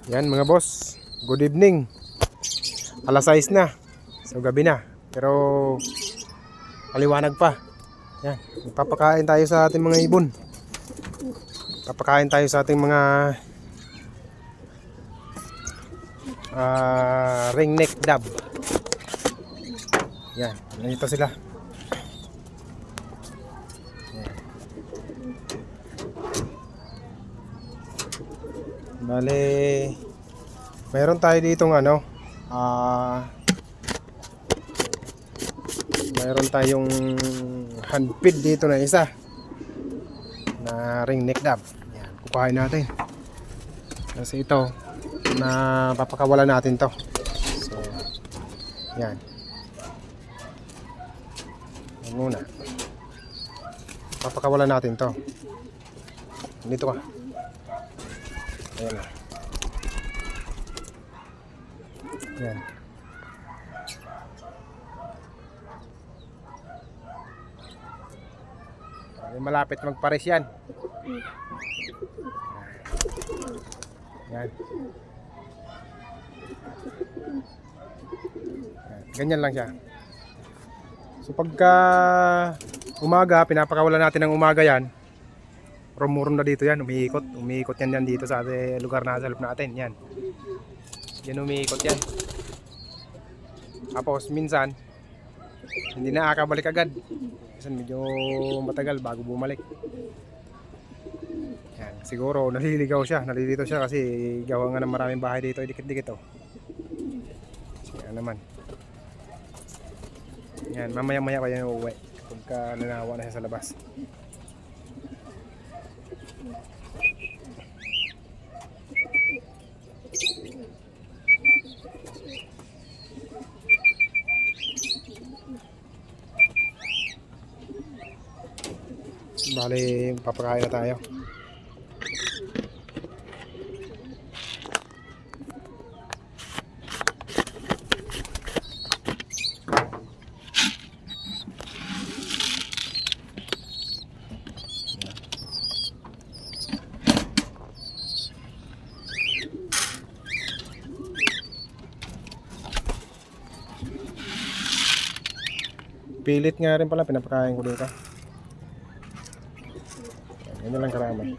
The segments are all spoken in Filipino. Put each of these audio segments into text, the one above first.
Yan mga boss, good evening. Alas 6 na. So gabi na. Pero maliwanag pa. Yan, magpapakain tayo sa ating mga ibon. Papakain tayo sa ating mga ringneck dove. Yan, nandito sila. Yan. Bale, mayroon tayo ditong mayroon tayong handpid dito na isa na ringneck dove. Yan, kukuhain natin. Kasi ito na papakawalan natin to. So, yan. Yan muna. Papakawalan natin to. Dito ka. Ayan na. Yan. Malapit magpares yan. Yan. Ganyan lang siya. So pagka umaga, pinapakawalan natin ng umaga yan. Rumurum na dito yan, umiikot yan dito sa ating lugar na sa loob natin. Yan. Yan umiikot yan. Tapos minsan hindi na akabalik agad. Minsan medyo matagal bago bumalik. Yan, siguro naliligaw siya, nalilito siya kasi gawa nga ng maraming bahay dito, dikit-dikit oh. Siya naman. Yan, mamaya-maya pa yan uuwi pagka nanawa na siya sa labas. Bali, papakain na tayo. Pilit nga rin pala, pinapakain ko dito. Ganyan lang karami.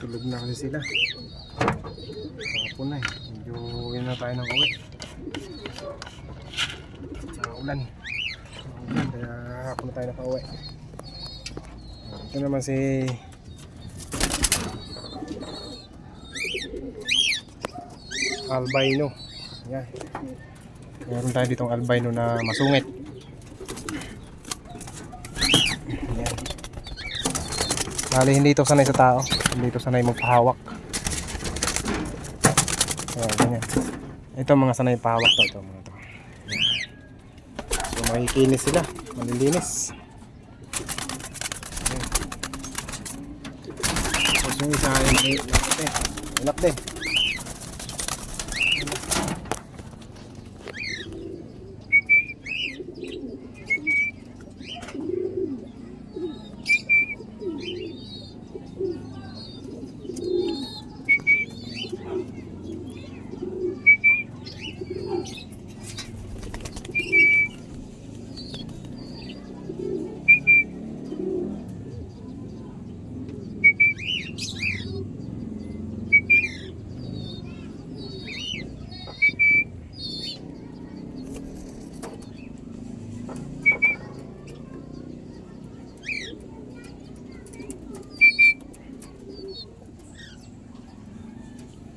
Tulog na kasi sila. Hapon na eh. Medyo yun na tayo ng uwi. Sa ulan. Kaya hapon na tayo na pa-uwi. Ito naman si albino. Yan. Meron tayo ditong albino na masungit. Yan. Bali hindi ito sanay sa tao. Hindi ito sanay magpahawak. Ayan, ganyan. Ito mga sanay pahawak to. Ito mga to. So makikinis sila. Malilinis. Ayan. Tapos yung isa ay ilap din.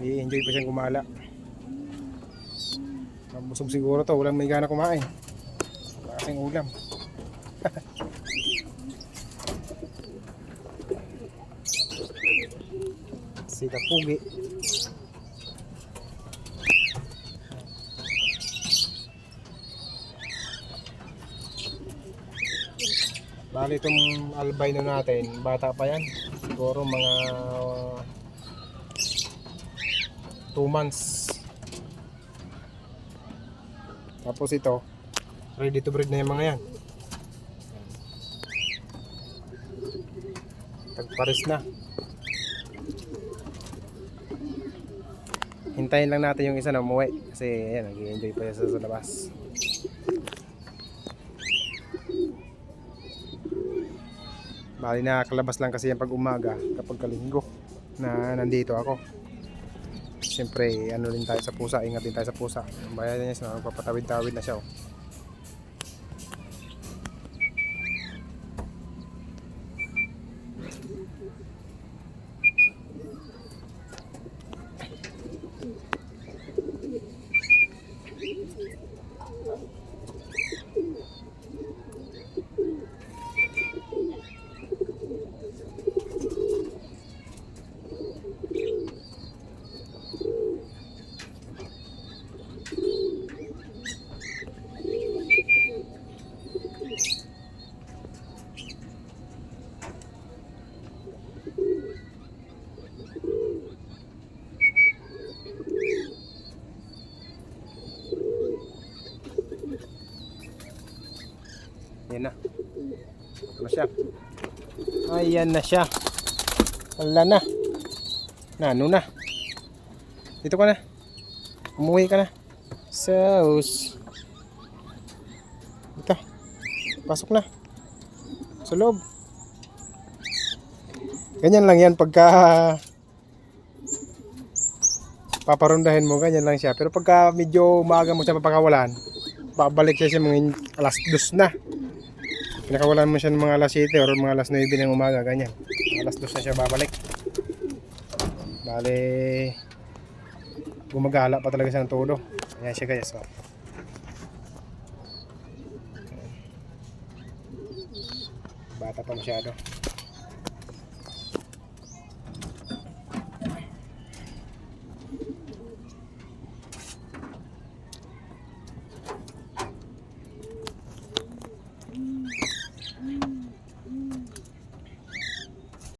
I-enjoy pa siyang gumala. Mabusog siguro to, walang may gana kumain. Wala kasing ulam. Sila pugi. Bali itong albino natin, bata pa yan. Siguro mga 2 months. Tapos ito, ready to breed na yung mga yan. Tagpares na. Hintayin lang natin yung isa na umuwi kasi ayan, nag-i-enjoy pa siya sa labas. Bali nakakalabas lang kasi yan pag umaga kapag kalinggo na nandito ako. Siyempre ano din tayo sa pusa, ingat din tayo sa pusa. Ang bayan niya sa magpapatawid-tawid na siya. Oh. Yan na. Ano siya? Ayan na siya. Wala na. Ano na? Dito ka na. Umuwi ka na. Sus. Ito. Pasok na. Sa loob. Ganyan lang yan pagka paparundahin mo. Ganyan lang siya. Pero pagka medyo maaga mo siya papakawalan, babalik siya mga alas 2 na. Pinakawalan mo siya ng mga alas 7 or mga alas 9 ng umaga, ganyan. Alas 2 na siya babalik. Bale, gumagala pa talaga siya ng todo. Ayan siya guys. So. Bata pa masyado.